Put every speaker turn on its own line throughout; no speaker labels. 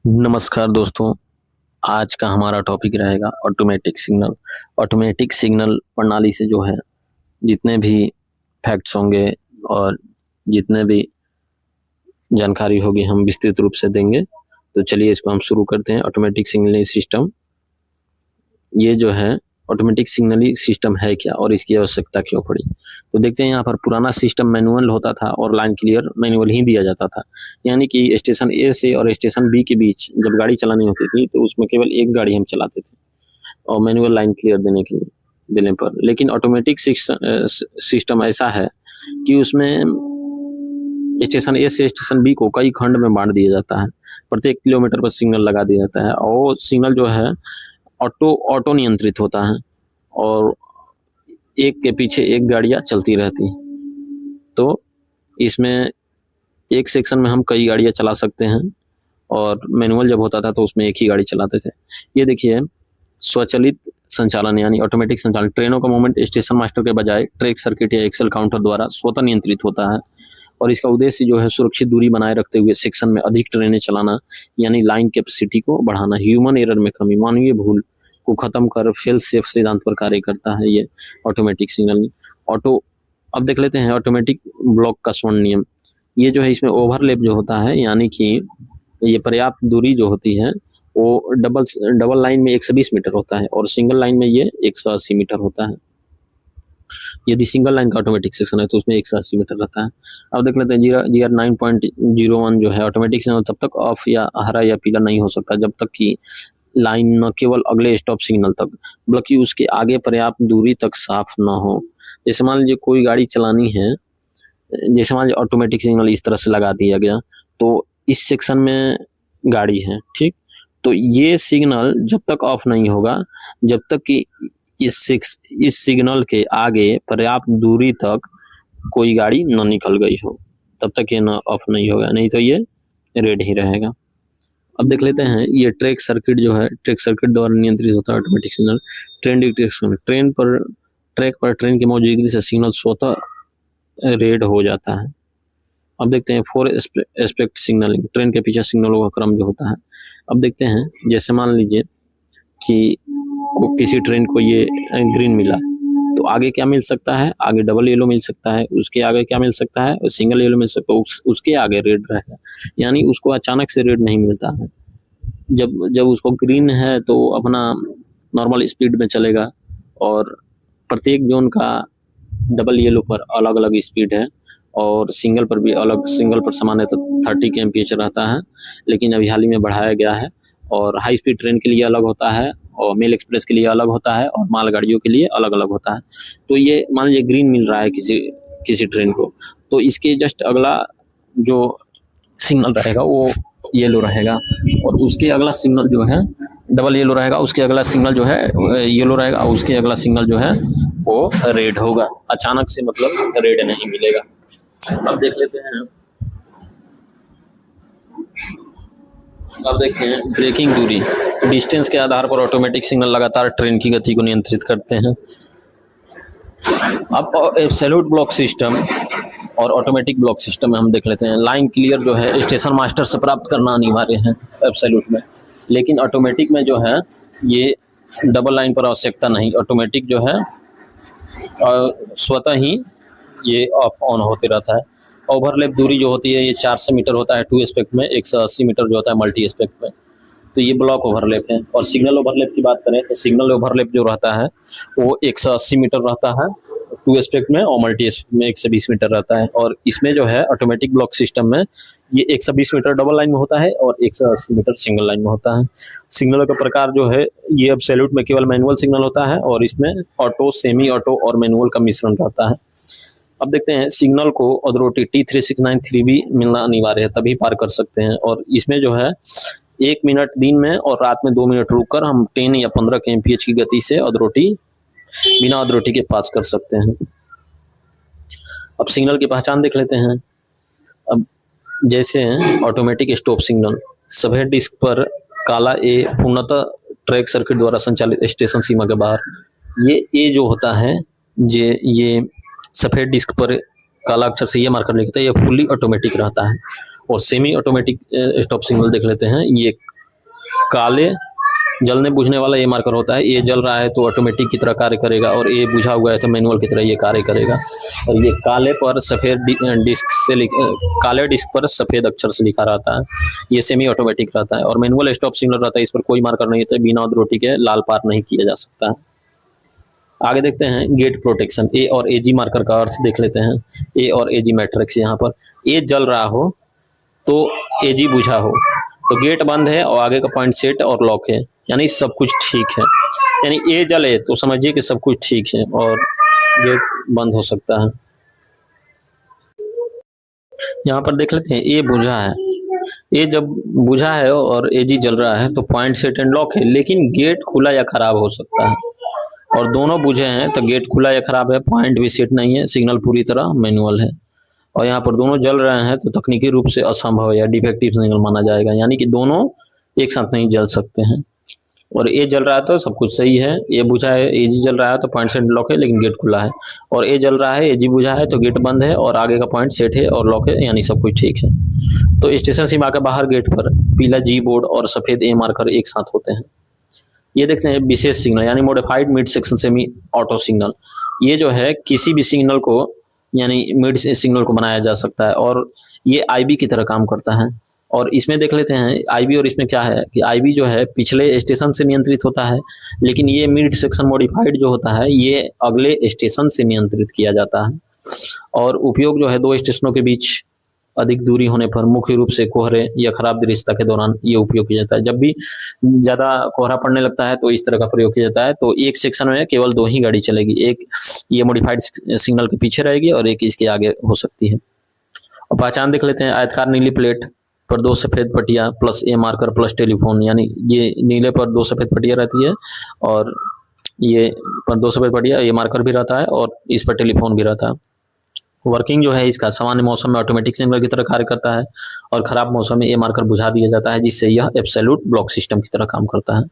नमस्कार दोस्तों। आज का हमारा टॉपिक रहेगा ऑटोमेटिक सिग्नल। ऑटोमेटिक सिग्नल प्रणाली से जो है जितने भी फैक्ट्स होंगे और जितने भी जानकारी होगी हम विस्तृत रूप से देंगे। तो चलिए इसको हम शुरू करते हैं। ऑटोमेटिक सिग्नलिंग सिस्टम, ये जो है ऑटोमेटिक सिग्नलिंग सिस्टम है क्या और इसकी आवश्यकता क्यों पड़ी। तो देखते हैं यहाँ पर पुराना सिस्टम मैनुअल होता था और लाइन क्लियर मैनुअल ही दिया जाता था। यानी कि स्टेशन ए से और स्टेशन बी के बीच जब गाड़ी चलानी होती थी तो उसमें केवल एक गाड़ी हम चलाते थे और मैनुअल लाइन क्लियर देने पर। लेकिन ऑटोमेटिक सिस्टम ऐसा है कि उसमें स्टेशन ए से स्टेशन बी को कई खंड में बांट दिया जाता है। प्रत्येक किलोमीटर पर सिग्नल लगा दिया जाता है और सिग्नल जो है ऑटो नियंत्रित होता है और एक के पीछे एक गाड़ियां चलती रहती। तो इसमें एक सेक्शन में हम कई गाड़ियां चला सकते हैं और मैनुअल जब होता था तो उसमें एक ही गाड़ी चलाते थे। ये देखिए स्वचालित संचालन यानी ऑटोमेटिक संचालन। ट्रेनों का मूवमेंट स्टेशन मास्टर के बजाय ट्रैक सर्किट या एक्सेल काउंटर द्वारा स्वतः नियंत्रित होता है और इसका उद्देश्य जो है सुरक्षित दूरी बनाए रखते हुए सेक्शन में अधिक ट्रेनें चलाना यानी लाइन कैपेसिटी को बढ़ाना, ह्यूमन एरर में कमी, मानवीय भूल को खत्म कर फेल सेफ सिद्धांत पर कार्य करता है ये ऑटोमेटिक सिग्नल। अब देख लेते हैं ऑटोमेटिक ब्लॉक का स्वर्ण नियम। ये जो है इसमें ओवरलैप जो होता है यानी कि ये पर्याप्त दूरी जो होती है वो डबल लाइन में 120 मीटर होता है और सिंगल लाइन में ये 180 मीटर होता है। यदि सिंगल लाइन का ऑटोमेटिक सेक्शन है तो उसमें 180 मीटर रहता है। अब देख लेते हैं GR 9.01 जो है ऑटोमेटिक सिग्नल तब तक ऑफ या हरा या पीला नहीं हो सकता जब तक कि लाइन न केवल अगले स्टॉप सिग्नल तक बल्कि उसके आगे पर्याप्त दूरी तक साफ न हो। जैसे मान लीजिए कोई गाड़ी चलानी है, जैसे मान लीजिए ऑटोमेटिक सिग्नल इस तरह से लगा दिया गया तो इस सेक्शन में गाड़ी है, ठीक, तो ये सिग्नल जब तक ऑफ नहीं होगा जब तक कि इस सिग्नल के आगे पर्याप्त दूरी तक कोई गाड़ी न निकल गई हो तब तक ये न ऑफ नहीं होगा, नहीं तो ये रेड ही रहेगा। अब देख लेते हैं ये ट्रैक सर्किट जो है ट्रैक सर्किट द्वारा नियंत्रित होता है automatic signal. Train detection, track पर ट्रेन की मौजूदगी से सिग्नल स्वतः रेड हो जाता है। अब देखते हैं 4 एस्पेक्ट सिग्नलिंग, ट्रेन के पीछे सिग्नलों का क्रम जो होता है। अब देखते हैं जैसे मान लीजिए कि किसी ट्रेन को ये ग्रीन मिला तो आगे क्या मिल सकता है, आगे डबल येलो मिल सकता है, उसके आगे क्या मिल सकता है, सिंगल येलो मिल सकता है, उसके आगे रेड रहेगा। यानी उसको अचानक से रेड नहीं मिलता है। जब उसको ग्रीन है तो अपना नॉर्मल स्पीड में चलेगा और प्रत्येक जोन का डबल येलो पर अलग अलग स्पीड है और सिंगल पर भी अलग, सिंगल पर सामान्यतः 30 kmph रहता है लेकिन अभी हाल ही में बढ़ाया गया है और हाई स्पीड ट्रेन के लिए अलग होता है और मेल एक्सप्रेस के लिए अलग होता है और मालगाड़ियों के लिए अलग अलग होता है। तो ये मान लीजिए ग्रीन मिल रहा है किसी ट्रेन को तो इसके जस्ट अगला जो सिग्नल रहेगा वो येलो रहेगा और उसके अगला सिग्नल जो है डबल येलो रहेगा, उसके अगला सिग्नल जो है येलो रहेगा और उसके अगला सिग्नल जो है वो रेड होगा। अचानक से मतलब रेड नहीं मिलेगा। अब देख लेते हैं, अब देखते हैं ब्रेकिंग दूरी, डिस्टेंस के आधार पर ऑटोमेटिक सिग्नल लगातार ट्रेन की गति को नियंत्रित करते हैं। अब एब्सोल्यूट ब्लॉक सिस्टम और ऑटोमेटिक ब्लॉक सिस्टम में हम देख लेते हैं। लाइन क्लियर जो है स्टेशन मास्टर से प्राप्त करना अनिवार्य है एब्सोल्यूट में, लेकिन ऑटोमेटिक में जो है ये डबल लाइन पर आवश्यकता नहीं, ऑटोमेटिक जो है स्वतः ही ये ऑफ ऑन होते रहता है। ओवरलैप दूरी जो होती है ये 400 मीटर होता है 2 एस्पेक्ट में, 180 मीटर जो होता है मल्टी एस्पेक्ट में। तो ये ब्लॉक ओवरलैप है। और सिग्नल ओवरलैप की बात करें तो सिग्नल ओवरलैप जो रहता है वो 180 मीटर रहता है 2 एस्पेक्ट में और मल्टी एस्पेक्ट में 120 मीटर रहता है। और इसमें जो है ऑटोमेटिक ब्लॉक सिस्टम में ये 120 मीटर डबल लाइन में होता है और 180 मीटर सिंगल लाइन में होता है। सिग्नलों का प्रकार जो है ये एब्सोल्यूट में केवल मैनुअल सिग्नल होता है और इसमें ऑटो, सेमी ऑटो और मैनुअल का मिश्रण रहता है। अब देखते हैं सिग्नल को अधरोटी T3693 भी मिलना अनिवार्य है तभी पार कर सकते हैं। और इसमें जो है 1 मिनट दिन में और रात में 2 मिनट रुककर हम 10 या 15 kmph की गति से अधरोटी बिना अधरोटी के पास कर सकते हैं। अब सिग्नल की पहचान देख लेते हैं। अब जैसे ऑटोमेटिक स्टॉप सिग्नल, सफेद डिस्क पर काला ए पूर्णतः ट्रैक सर्किट द्वारा संचालित स्टेशन सीमा के बाहर। ये ए जो होता है ये सफेद डिस्क पर काला अक्षर से ये मार्कर लिखता है, ये फुल्ली ऑटोमेटिक रहता है। और सेमी ऑटोमेटिक स्टॉप सिग्नल देख लेते हैं। ये काले जलने बुझने वाला ये मार्कर होता है। ये जल रहा है तो ऑटोमेटिक की तरह कार्य करेगा, और ये बुझा हुआ है तो मैनुअल की तरह ये कार्य करेगा। और ये काले पर सफेद डिस्क से काले डिस्क पर सफेद अक्षर से लिखा रहता है। ये सेमी ऑटोमेटिक रहता है। और मैनुअल स्टॉप सिग्नल रहता है, इस पर कोई मार्कर नहीं होता है, बिना अधरोटी के लाल पार नहीं किया जा सकता है। आगे देखते हैं गेट प्रोटेक्शन। ए और एजी मार्कर का अर्थ देख लेते हैं। ए और एजी मैट्रिक्स। यहाँ पर ए जल रहा हो तो एजी बुझा हो तो गेट बंद है और आगे का पॉइंट सेट और लॉक है, यानी सब कुछ ठीक है। यानी ए जले तो समझिए कि सब कुछ ठीक है और गेट बंद हो सकता है। यहाँ पर देख लेते हैं ए बुझा है। ए जब बुझा है और एजी जल रहा है तो पॉइंट सेट एंड लॉक है, लेकिन गेट खुला या खराब हो सकता है। और दोनों बुझे हैं तो गेट खुला या खराब है, पॉइंट भी सेट नहीं है, सिग्नल पूरी तरह मैनुअल है। और यहाँ पर दोनों जल रहे हैं तो तकनीकी रूप से असंभव या डिफेक्टिव सिग्नल माना जाएगा, यानी कि दोनों एक साथ नहीं जल सकते हैं। और ए जल रहा है तो सब कुछ सही है, ए बुझा है, एजी जल रहा है तो पॉइंट सेट लॉक है लेकिन गेट खुला है। और ए जल रहा है, एजी बुझा है तो गेट बंद है और आगे का पॉइंट सेट है और लॉक है, यानी सब कुछ ठीक है। तो स्टेशन सीमा के बाहर गेट पर पीला जी बोर्ड और सफेद ए मार्कर एक साथ होते हैं। ये देखते हैं विशेष सिग्नल, यानी modified mid section semi auto signal. ये जो है किसी भी सिग्नल को, यानी मिड सिग्नल को बनाया जा सकता है, और ये आईबी की तरह काम करता है। और इसमें देख लेते हैं आईबी, और इसमें क्या है कि आईबी जो है पिछले स्टेशन से नियंत्रित होता है, लेकिन ये मिड सेक्शन मॉडिफाइड जो होता है ये अगले स्टेशन से नियंत्रित किया जाता है। और उपयोग जो है दो स्टेशनों के बीच अधिक दूरी होने पर, मुख्य रूप से कोहरे या खराब दृश्यता के दौरान ये उपयोग किया जाता है। जब भी ज्यादा कोहरा पड़ने लगता है तो इस तरह का प्रयोग किया जाता है। तो एक सेक्शन में केवल दो ही गाड़ी चलेगी, एक ये मॉडिफाइड सिग्नल के पीछे रहेगी और एक इसके आगे हो सकती है। और पहचान देख लेते हैं। आयतकार नीली प्लेट पर दो सफेद पट्टियां प्लस ए मार्कर प्लस टेलीफोन, यानी ये नीले पर दो सफेद पट्टियां रहती है और ये पर दो सफेद पट्टियां, ये मार्कर भी रहता है और इस पर टेलीफोन भी रहता है। वर्किंग जो है इसका, सामान्य मौसम में ऑटोमेटिक सिग्नल की तरह कार्य करता है और खराब मौसम में ये मार्कर बुझा दिया जाता है, जिससे यह एब्सोल्यूट ब्लॉक सिस्टम की तरह काम करता है।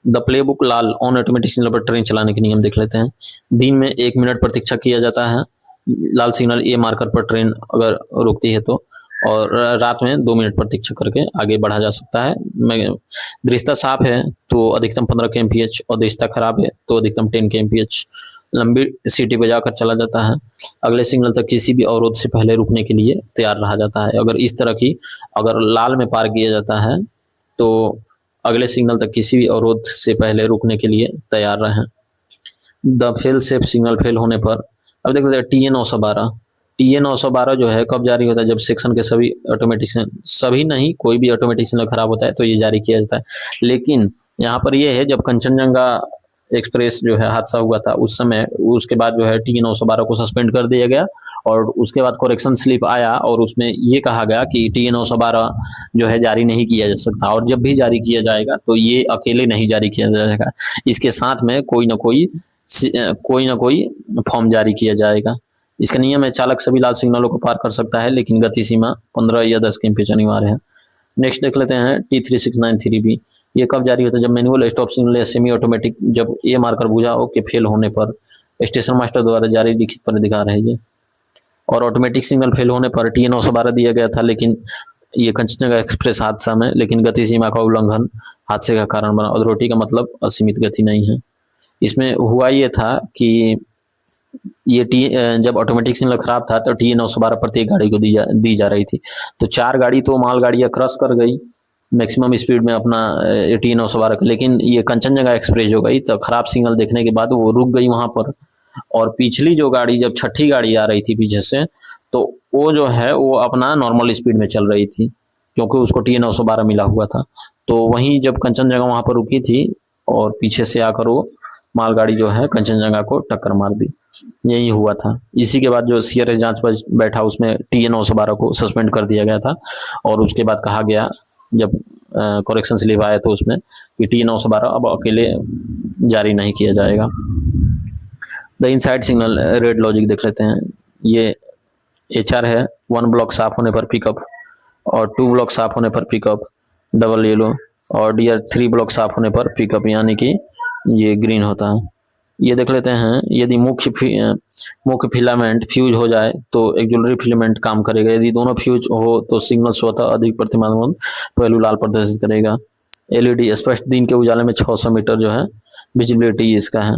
The play book Lal on automatic signal पर ट्रेन चलाने के नियम देख लेते हैं। दिन में 1 मिनट प्रतीक्षा किया जाता है, लाल सिग्नल ए मार्कर पर ट्रेन अगर रुकती है तो, और रात में 2 मिनट प्रतीक्षा करके आगे बढ़ा जा सकता है। दृश्यता साफ है तो अधिकतम 15 kmph और दृश्यता खराब है तो अधिकतम 10 kmph। लंबी सीटी बजाकर चला जाता है। अगले सिग्नल तक किसी भी अवरोध से पहले रुकने के लिए तैयार रहा जाता है। अगर इस तरह की, अगर लाल में पार किया जाता है तो अगले सिग्नल तक किसी भी अवरोध से पहले रुकने के लिए तैयार रहें। The fail safe signal fail होने पर, अब देख लेते हैं टीए 912। टीए 912 जो है कब जारी होता है? जब सेक्शन के सभी ऑटोमेटिक, सभी नहीं, कोई भी ऑटोमेटिक सिग्नल खराब होता है तो ये जारी किया जाता है। लेकिन यहाँ पर ये है, जब कंचनजंगा एक्सप्रेस जो है हादसा हुआ था उस समय, उसके बाद जो है टी 912 को सस्पेंड कर दिया गया और उसके बाद करेक्शन स्लिप आया और उसमें ये कहा गया कि टी 912 जो है जारी नहीं किया जा सकता, और जब भी जारी किया जाएगा तो ये अकेले नहीं जारी किया जाएगा, इसके साथ में कोई ना कोई फॉर्म जारी किया जाएगा। इसका नियम है, चालक सभी लाल सिग्नलों को पार कर सकता है लेकिन गति सीमा 15 या 10 kmph अनिवार्य है। नेक्स्ट देख लेते हैं T3693B। ये कब जारी होता है? जब मैनुअल स्टॉप सिग्नल या सेमी ऑटोमेटिक, जब ए मार्कर बुझा हो के फेल होने पर, स्टेशन मास्टर द्वारा जारी लिखित पर अधिकार है ये। और ऑटोमेटिक सिग्नल फेल होने पर टी 912 दिया गया था, लेकिन ये कंचनजंगा एक्सप्रेस हादसा में, लेकिन गति सीमा का उल्लंघन हादसे का कारण बना। अधरोटी का मतलब असीमित गति नहीं है। इसमें हुआ ये था कि ये जब ऑटोमेटिक सिग्नल खराब था तो टी 912 प्रत्येक गाड़ी को दी जा रही थी। तो 4 गाड़ी तो माल गाड़ियां क्रॉस कर गई मैक्सिमम स्पीड में अपना टी 912, लेकिन ये कंचनजंगा एक्सप्रेस हो गई तो खराब सिग्नल देखने के बाद वो रुक गई वहां पर। और पिछली जो गाड़ी, जब छठी गाड़ी आ रही थी पीछे से, तो वो जो है वो अपना नॉर्मल स्पीड में चल रही थी क्योंकि उसको टी 912 मिला हुआ था। तो वहीं जब कंचनजंगा वहां पर रुकी थी और पीछे से आकर वो मालगाड़ी जो है कंचनजंगा को टक्कर मार दी, यही हुआ था। इसी के बाद जो सीआरएस जांच पर बैठा उसमें टी 912 को सस्पेंड कर दिया गया था और उसके बाद कहा गया, जब करेक्शन स्लिप आया तो उसमें कि टी 912 अब अकेले जारी नहीं किया जाएगा। The inside signal red logic देख लेते हैं। ये HR है, 1 ब्लॉक साफ होने पर पिकअप और 2 ब्लॉक साफ होने पर पिकअप डबल येलो, और DR 3 ब्लॉक साफ होने पर पिकअप, यानी कि ये ग्रीन होता है। ये देख लेते हैं, यदि मुख्य फिलामेंट फ्यूज हो जाए तो एक्सिलरी फिलामेंट काम करेगा। यदि दोनों फ्यूज हो तो सिग्नल स्वतः अधिक प्रतिमान पहलू लाल प्रदर्शित करेगा। एलईडी स्पष्ट दिन के उजाले में 600 मीटर जो है विजिबिलिटी इसका है।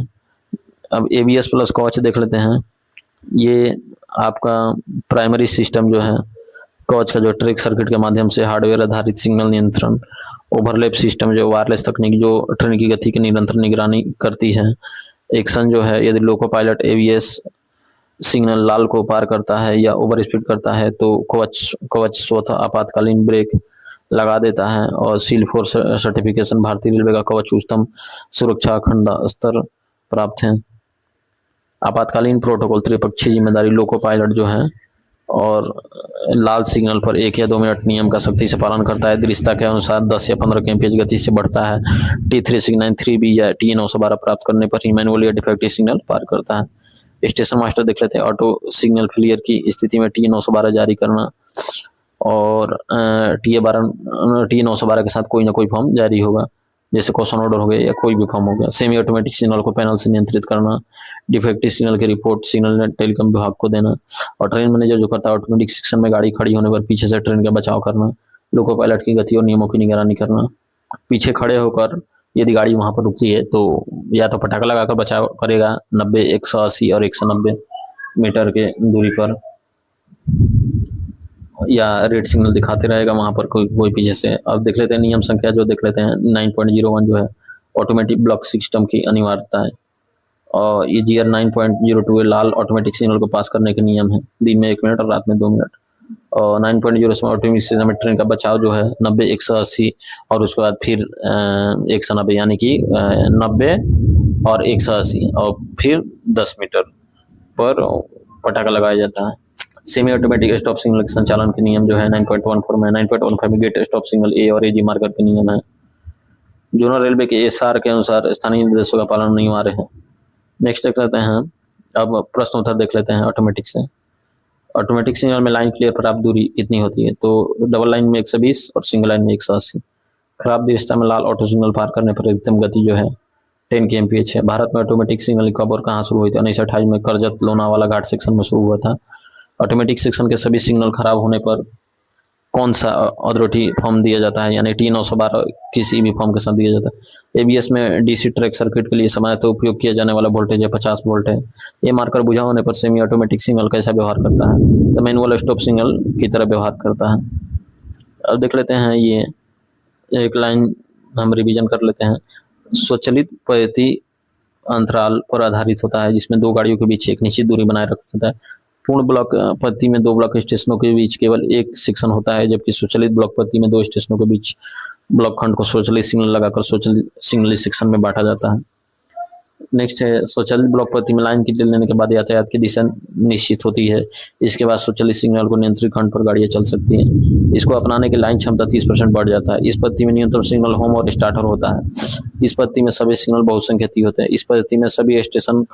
अब एबीएस प्लस कवच देख लेते हैं। ये आपका प्राइमरी सिस्टम जो है कवच का, जो ट्रैक सर्किट के माध्यम से हार्डवेयर आधारित सिग्नल नियंत्रण, ओवरलैप सिस्टम जो वायरलेस तकनीक जो ट्रेन की गति की निरंतर निगरानी करती है। एक्शन जो है, यदि लोको पायलट एबीएस सिग्नल लाल को पार करता है या ओवर स्पीड करता है तो कवच स्वतः आपातकालीन ब्रेक लगा देता है। और सील फोर्स सर्टिफिकेशन, भारतीय रेलवे का कवच उच्चतम सुरक्षा अखंड स्तर प्राप्त है। आपातकालीन प्रोटोकॉल त्रिपक्षीय जिम्मेदारी, लोको पायलट जो है और लाल सिग्नल पर 1 या 2 मिनट नियम का सख्ती से पालन करता है। दृश्यता के अनुसार 10 या 15 kmph गति से बढ़ता है। T369 3B या T912 प्राप्त करने पर ही मैनुअल या डिफेक्टिव सिग्नल पार करता है। स्टेशन मास्टर देख लेते हैं। ऑटो सिग्नल फेलियर की स्थिति में T912 जारी करना और T912 के साथ कोई ना कोई फॉर्म जारी होगा, जैसे क्वेश्चन ऑर्डर हो गया या कोई भी फॉर्म हो गया। सेमी ऑटोमेटिक सिग्नल को पैनल से नियंत्रित करना, डिफेक्टिव सिग्नल की रिपोर्ट सिग्नल टेलीकॉम विभाग को देना। और ट्रेन मैनेजर जो करता है, ऑटोमेटिक सेक्शन में गाड़ी खड़ी होने पर पीछे से ट्रेन का बचाव करना, लोको पायलट की गति और नियमों की निगरानी करना। पीछे खड़े होकर यदि गाड़ी वहां पर रुकती है तो या तो पटाखा लगाकर बचाव करेगा 90, 180 और 190 मीटर के दूरी पर, या रेड सिग्नल दिखाते रहेगा वहां पर कोई पीछे से। अब देख लेते हैं नियम संख्या जो देख लेते हैं 9.01 जो है ऑटोमेटिक ब्लॉक सिस्टम की अनिवार्यता है। और ये GR 9.02 लाल ऑटोमेटिक सिग्नल को पास करने के नियम है, दिन में 1 मिनट और रात में 2 मिनट। और 9.0 ऑटोमेटिक सिस्टम में ट्रेन का बचाव जो है 90, 180 और उसके बाद फिर 190, यानी कि 90 और 180 और फिर 10 मीटर पर पटाखा लगाया जाता है। सेमी ऑटोमेटिक स्टॉप सिग्नल के संचालन के नियम जो है 9.14 में, 9.15 में गेट स्टॉप सिग्नल ए और एजी मार्कर के नियम है। जोनल रेलवे के एसआर के अनुसार स्थानीय निर्देशों का पालन नहीं हो रहे हैं। नेक्स्ट देख लेते हैं, अब प्रश्न उत्तर देख लेते हैं ऑटोमेटिक से। ऑटोमेटिक सिग्नल में लाइन क्लियर प्राप्त दूरी कितनी होती है? तो डबल लाइन में 120 और सिंगल लाइन में 180। खराब दिशा में लाल ऑटो सिग्नल पार करने पर अधिकतम गति जो है 10 kmph है। भारत में ऑटोमेटिक सिग्नल कब और कहाँ शुरू हुई थी? 1928 में करजत लोनावाला घाट सेक्शन में शुरू हुआ था। ऑटोमेटिक सेक्शन के सभी सिग्नल खराब होने पर कौन सा अथॉरिटी फॉर्म दिया जाता है? यानी T912 किसी भी फॉर्म के साथ दिया जाता है। एबीएस में डीसी ट्रैक सर्किट के लिए सामान्यतः उपयोग किया जाने वाला वोल्टेज है 50 वोल्ट है। ये मार्कर बुझा होने पर सेमी ऑटोमेटिक सिग्नल कैसा व्यवहार करता है? तो मैनुअल स्टॉप सिग्नल की तरह व्यवहार करता है। अब देख लेते हैं, ये एक लाइन हम रिवीजन कर लेते हैं। स्वचालित पद्धति अंतराल पर आधारित होता है, जिसमें 2 गाड़ियों के बीच एक निश्चित दूरी बनाए रखता है। पूर्ण ब्लॉक पद्धति में 2 ब्लॉक स्टेशनों के बीच केवल एक सेक्शन होता है, जबकि स्वचालित ब्लॉक पद्धति में 2 स्टेशनों के बीच ब्लॉक खंड को स्वचालित सिग्नल लगाकर स्वचालित सिग्नल सेक्शन में बांटा जाता है। नेक्स्ट है, स्वचालित ब्लॉक पद्धति में लाइन की लेने के बाद यातायात की दिशा निश्चित होती है। इसके बाद स्वचालित सिग्नल को नियंत्रित खंड पर गाड़ियां चल सकती हैं। इसको अपनाने के लाइन क्षमता 30% बढ़ जाता है। इस पद्धति में नियंत्रण सिग्नल होम और स्टार्टर होता है। इस पद्धति में सभी सिग्नल बहुसंख्यित होते हैं। इस पद्धति में सभी स्टेशन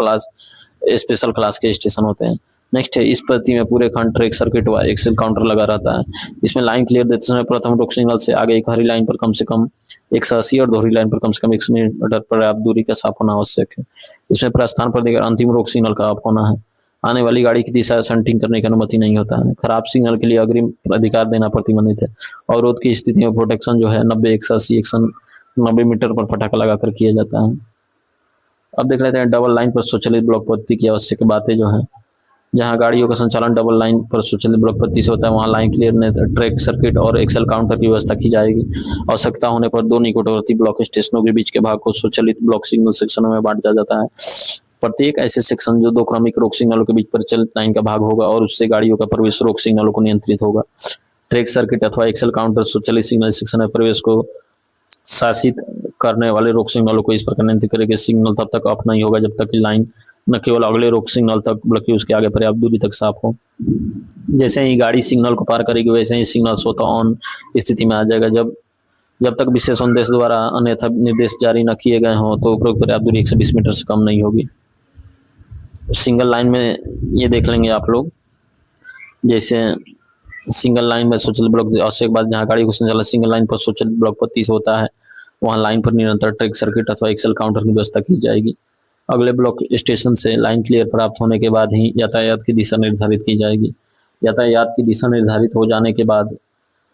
स्पेशल क्लास के स्टेशन होते हैं। नेक्स्ट है, इस पद्धति में पूरे खंड ट्रैक सर्किट व एक्सेल काउंटर लगा रहता है। इसमें लाइन क्लियर देते समय प्रथम रोक सिग्नल से आगे एक हरी लाइन पर कम से कम 180 और दोहरी लाइन पर कम से कम 100 मीटर पर्याप्त दूरी का साफ होना आवश्यक है। इसमें प्रस्थान पर देकर अंतिम रोक सिग्नल का ऑफ होना है। आने वाली गाड़ी की दिशा सेंटिंग करने की अनुमति नहीं होता है। खराब सिग्नल के लिए अग्रिम अधिकार देना प्रतिबंधित है। अवरोध की स्थिति में प्रोटेक्शन जो है 90, 180, 190 मीटर पर पटाखा लगाकर किया जाता है। अब देख लेते हैं डबल लाइन पर स्वचालित ब्लॉक पद्धति की आवश्यक बातें जो है। जहां गाड़ियों का संचालन डबल लाइन पर स्वचालित ब्लॉक पद्धति से होता है, वहां लाइन क्लियर ट्रैक सर्किट और एक्सेल काउंटर की व्यवस्था की जाएगी। आवश्यकता होने पर 2 निकटवर्ती ब्लॉक स्टेशनों के बीच के भाग को स्वचालित ब्लॉक सिग्नल सेक्शनों में बांटा जाता है। प्रत्येक ऐसे सेक्शन जो 2 क्रमिक रोक सिग्नलों के बीच परिचालित लाइन का भाग होगा और उससे गाड़ियों का प्रवेश रोक सिग्नलों को नियंत्रित होगा। ट्रैक सर्किट अथवा एक्सेल काउंटर स्वचालित सिग्नल सेक्शन में प्रवेश को शासित करने वाले रोक सिग्नलों को इस प्रकार नियंत्रित करेगा। सिग्नल तब तक ऑफ नहीं होगा जब तक कि लाइन न केवल अगले रोक सिग्नल तक बल्कि उसके आगे पर्याप्त दूरी तक साफ हो। जैसे ही गाड़ी सिग्नल को पार करेगी वैसे ही सिग्नल स्वतः ऑन स्थिति में आ जाएगा। जब तक विशेष संदेश द्वारा अन्यथा निर्देश जारी न किए गए हों तो उपरोक्त पर्याप्त दूरी 120 मीटर से कम नहीं होगी। सिंगल लाइन में ये देख लेंगे आप लोग, जैसे सिंगल लाइन में स्वचालित ब्लॉक आवश्यक बात, जहाँ गाड़ी को संचालन सिंगल लाइन पर स्वचालित ब्लॉक पद्धति से होता है वहाँ लाइन पर निरंतर ट्रैक सर्किट अथवा एक्सेल काउंटर की व्यवस्था की जाएगी। अगले ब्लॉक स्टेशन से लाइन क्लियर प्राप्त होने के बाद ही यातायात की दिशा निर्धारित की जाएगी। यातायात की दिशा निर्धारित हो जाने के बाद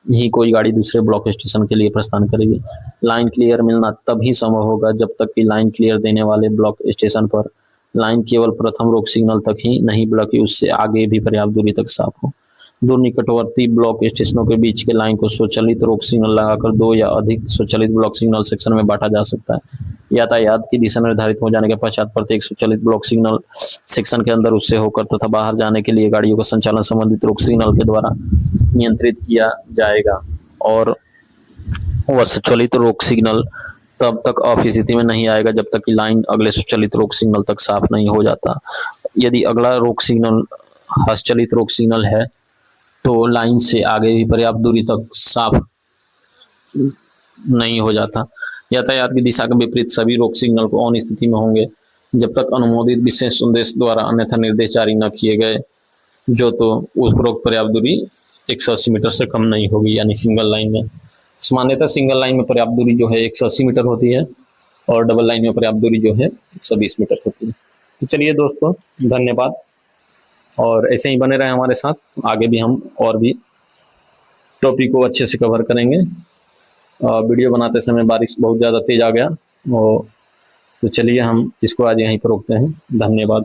ही कोई गाड़ी दूसरे ब्लॉक स्टेशन के लिए प्रस्थान करेगी। लाइन क्लियर मिलना तभी संभव होगा जब तक कि लाइन क्लियर देने वाले ब्लॉक स्टेशन पर लाइन केवल प्रथम रोक सिग्नल तक ही नहीं बल्कि उससे आगे भी पर्याप्त दूरी तक साफ हो। दो निकटवर्ती ब्लॉक स्टेशनों के बीच के लाइन को स्वचालित रोक सिग्नल लगाकर दो या अधिक स्वचालित ब्लॉक सिग्नल सेक्शन में बांटा जा सकता है। यातायात की दिशा निर्धारित हो जाने के पश्चात प्रत्येक स्वचालित ब्लॉक सिग्नल सेक्शन के अंदर उससे होकर तथा बाहर जाने के लिए गाड़ियों का संचालन संबंधित रोक सिग्नल के द्वारा नियंत्रित किया जाएगा और वह स्वचालित रोक सिग्नल तब तक ऑफ स्थिति में नहीं आएगा जब तक कि लाइन अगले स्वचालित रोक सिग्नल तक साफ नहीं हो जाता। यदि अगला रोक सिग्नल हस्तचलित रोक सिग्नल है तो लाइन से आगे भी पर्याप्त दूरी तक साफ नहीं हो जाता। यातायात की दिशा के विपरीत सभी रोक सिग्नल को ऑन स्थिति में होंगे जब तक अनुमोदित विशेष संदेश द्वारा अन्यथा निर्देश जारी न किए गए, जो तो उपरोक्त पर्याप्त दूरी 180 मीटर से कम नहीं होगी। यानी सिंगल लाइन में सामान्यतः सिंगल लाइन में पर्याप्त दूरी जो है 180 मीटर होती है और डबल लाइन में पर्याप्त दूरी जो है 120 मीटर होती है। तो चलिए दोस्तों, धन्यवाद और ऐसे ही बने रहे हमारे साथ। आगे भी हम और भी टॉपिक को अच्छे से कवर करेंगे। वीडियो बनाते समय बारिश बहुत ज़्यादा तेज आ गया, तो चलिए हम इसको आज यहीं पर रोकते हैं। धन्यवाद।